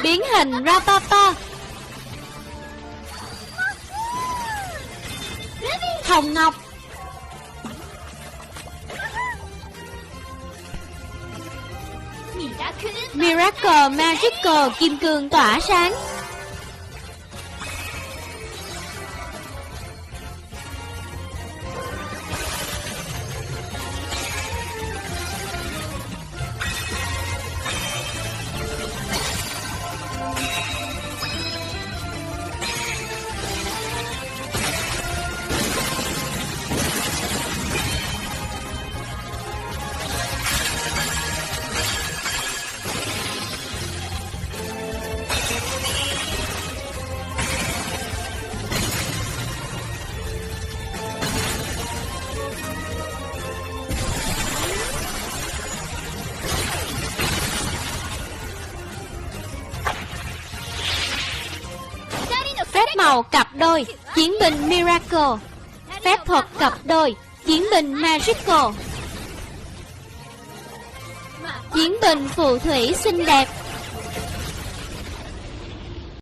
Biến hình Rattata. Hồng Ngọc. Miracle Magical kim cương tỏa sáng. Phép màu cặp đôi, chiến binh Miracle. Phép thuật cặp đôi, chiến binh Magical. Chiến binh phù thủy xinh đẹp.